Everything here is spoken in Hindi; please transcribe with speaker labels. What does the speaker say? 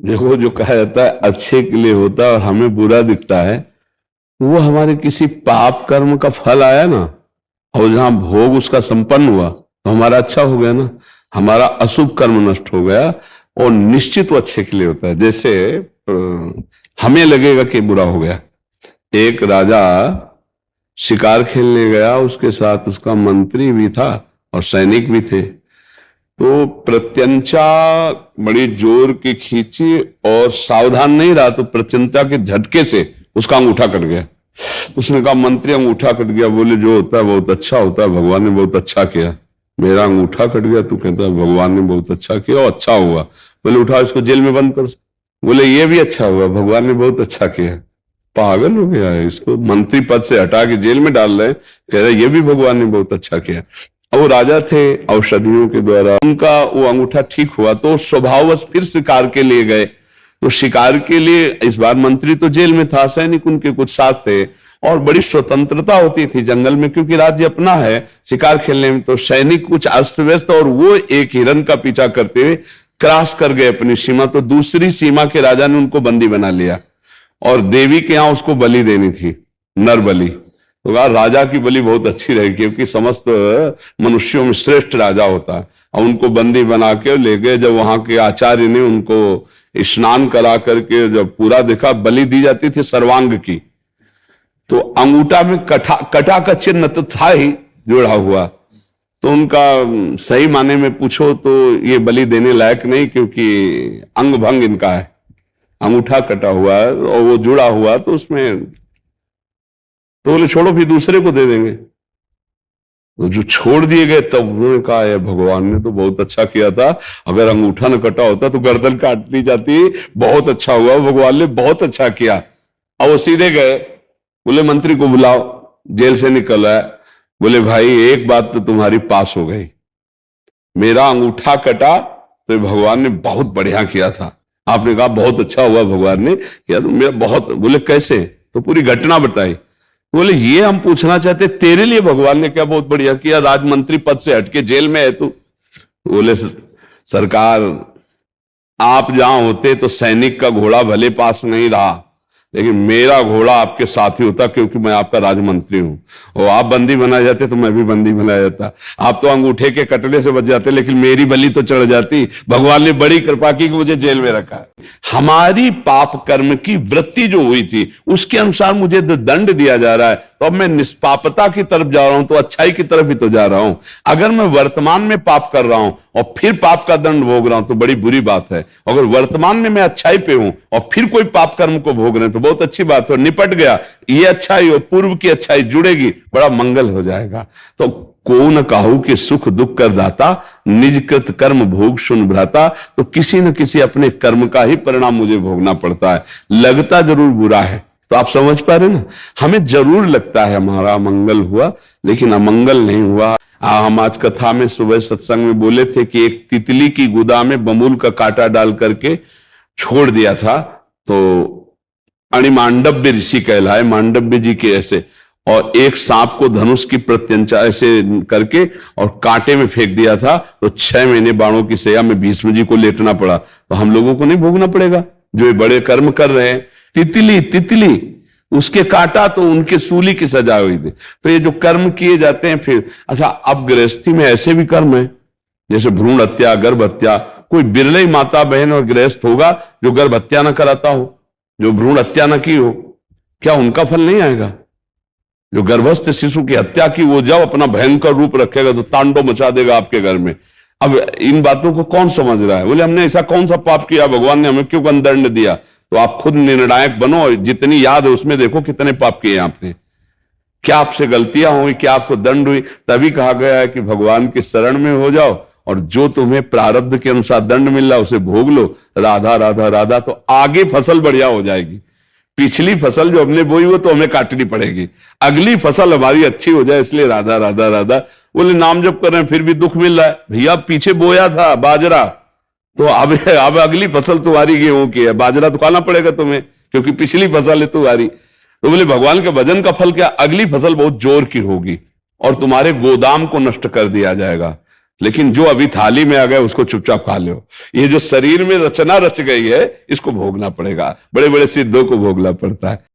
Speaker 1: देखो, जो कहा जाता है अच्छे के लिए होता है और हमें बुरा दिखता है, वो हमारे किसी पाप कर्म का फल आया ना, और जहां भोग उसका संपन्न हुआ तो हमारा अच्छा हो गया ना, हमारा अशुभ कर्म नष्ट हो गया। और निश्चित वो अच्छे के लिए होता है। जैसे हमें लगेगा कि बुरा हो गया। एक राजा शिकार खेलने गया, उसके साथ उसका मंत्री भी था और सैनिक भी थे। तो प्रत्यंचा बड़ी जोर की खींची और सावधान नहीं रहा, तो प्रत्यंता के झटके से उसका अंगूठा कट गया। उसने कहा, मंत्री अंगूठा कट गया। बोले, जो होता है बहुत अच्छा होता है, भगवान ने बहुत अच्छा किया। मेरा अंगूठा कट गया, तू कहता है भगवान ने बहुत अच्छा किया और अच्छा हुआ। बोले, उठा इसको जेल में बंद कर। बोले, ये भी अच्छा हुआ, भगवान ने बहुत अच्छा किया। पागल हो गया है, इसको मंत्री पद से हटा के जेल में डाल रहे, कह रहे ये भी भगवान ने बहुत अच्छा किया। अब वो राजा थे, औषधियों के द्वारा उनका वो अंगूठा ठीक हुआ, तो स्वभाववश फिर शिकार के लिए गए। तो शिकार के लिए इस बार मंत्री तो जेल में था, सैनिक उनके कुछ साथ थे, और बड़ी स्वतंत्रता होती थी जंगल में, क्योंकि राज्य अपना है शिकार खेलने में। तो सैनिक कुछ अस्त व्यस्त, और वो एक हिरण का पीछा करते हुए क्रॉस कर गए अपनी सीमा। तो दूसरी सीमा के राजा ने उनको बंदी बना लिया, और देवी के यहां उसको बलि देनी थी, नर बलि। तो कहा, राजा की बलि बहुत अच्छी रहेगी, क्योंकि समस्त मनुष्यों में श्रेष्ठ राजा होता है। और उनको बंदी बना के ले गए। जब वहां के आचार्य ने उनको स्नान करा करके जब पूरा देखा, बलि दी जाती थी सर्वांग की, तो अंगूठा में कटा का चिन्ह तो था ही जोड़ा हुआ। तो उनका सही माने में पूछो तो ये बलि देने लायक नहीं, क्योंकि अंग भंग इनका है, अंगूठा कटा हुआ है और वो जुड़ा हुआ, तो उसमें तो बोले छोड़ो, फिर दूसरे को दे देंगे। तो जो छोड़ दिए गए, तब उन्होंने कहा, ये भगवान ने तो बहुत अच्छा किया था, अगर अंगूठा न कटा होता तो गर्दन काट दी जाती। बहुत अच्छा हुआ, भगवान ने बहुत अच्छा किया। अब वो सीधे गए, बोले मंत्री को बुलाओ, जेल से निकल आया। बोले, भाई एक बात तो तुम्हारी पास हो गई, मेरा अंगूठा कटा तो भगवान ने बहुत बढ़िया किया था। आपने कहा बहुत अच्छा हुआ भगवान ने किया, तो मेरा बहुत। बोले, कैसे? तो पूरी घटना बताई। बोले, ये हम पूछना चाहते, तेरे लिए भगवान ने क्या बहुत बढ़िया किया, राजमंत्री पद से हटके जेल में है तू। बोले, सरकार, आप जहां होते तो सैनिक का घोड़ा भले पास नहीं रहा, लेकिन मेरा घोड़ा आपके साथ ही होता, क्योंकि मैं आपका राजमंत्री हूं। और आप बंदी बनाए जाते तो मैं भी बंदी बनाया जाता। आप तो अंगूठे के कटने से बच जाते, लेकिन मेरी बलि तो चढ़ जाती। भगवान ने बड़ी कृपा की कि मुझे जेल में रखा। हमारी पाप कर्म की वृत्ति जो हुई थी, उसके अनुसार मुझे दंड दिया जा रहा है। तो अब मैं निष्पापता की तरफ जा रहा हूं, तो अच्छाई की तरफ ही तो जा रहा हूं। अगर मैं वर्तमान में पाप कर रहा हूं और फिर पाप का दंड भोग रहा हूं, तो बड़ी बुरी बात है। अगर वर्तमान में मैं अच्छाई पे हूं और फिर कोई पाप कर्म को भोग रहे हैं, तो बहुत अच्छी बात है, निपट गया। ये अच्छाई और पूर्व की अच्छाई जुड़ेगी, बड़ा मंगल हो जाएगा। तो को न काहू के सुख दुख कर दाता, निज कृत कर्म भोग सुन भ्राता। तो किसी न किसी अपने कर्म का ही परिणाम मुझे भोगना पड़ता है। लगता जरूर बुरा है, तो आप समझ पा रहे ना, हमें जरूर लगता है हमारा मंगल हुआ, लेकिन अमंगल नहीं हुआ। हम आज कथा में सुबह सत्संग में बोले थे कि एक तितली की गुदा में बमूल का कांटा डाल करके छोड़ दिया था, तो अणिमांडव्य ऋषि कहलाए, मांडव्य जी के ऐसे। और एक सांप को धनुष की प्रत्यंचा ऐसे करके और कांटे में फेंक दिया था, तो 6 महीने बाणों की सैया में भीष्म जी को लेटना पड़ा। तो हम लोगों को नहीं भोगना पड़ेगा जो ये बड़े कर्म कर रहे हैं। तितली उसके काटा तो उनके सूली की सजा हुई थी। तो ये जो कर्म किए जाते हैं फिर, अच्छा, अब गृहस्थी में ऐसे भी कर्म है, जैसे भ्रूण हत्या, गर्भ हत्या। कोई बिरले माता बहन और गृहस्थ होगा जो गर्भ हत्या ना कराता हो, जो भ्रूण हत्या ना की हो, क्या उनका फल नहीं आएगा? जो गर्भस्थ शिशु की हत्या की, वो जब अपना भयंकर रूप रखेगा तो तांडव मचा देगा आपके घर में। अब इन बातों को कौन समझ रहा है? बोले, हमने ऐसा कौन सा पाप किया, भगवान ने हमें क्यों दंड दिया? तो आप खुद निर्णायक बनो, जितनी याद है उसमें देखो कितने पाप किए आपने, क्या आपसे गलतियां हुई, क्या आपको दंड हुई। तभी कहा गया है कि भगवान की शरण में हो जाओ, और जो तुम्हें प्रारब्ध के अनुसार दंड मिल रहा है उसे भोग लो। राधा राधा राधा, तो आगे फसल बढ़िया हो जाएगी। पिछली फसल जो हमने बोई वो तो हमें काटनी पड़ेगी, अगली फसल हमारी अच्छी हो जाए, इसलिए राधा राधा राधा। बोले, नाम जप कर रहे हैं फिर भी दुख मिल रहा है। भैया, पीछे बोया था बाजरा, तो अब अगली फसल तुम्हारी गेहूं की है, बाजरा तो खाना पड़ेगा तुम्हें, क्योंकि पिछली फसल है तुम्हारी। तो बोले, भगवान के भजन का फल क्या? अगली फसल बहुत जोर की होगी और तुम्हारे गोदाम को नष्ट कर दिया जाएगा। लेकिन जो अभी थाली में आ गए उसको चुपचाप खा लो। ये जो शरीर में रचना रच गई है इसको भोगना पड़ेगा, बड़े बड़े सिद्धों को भोगना पड़ता है।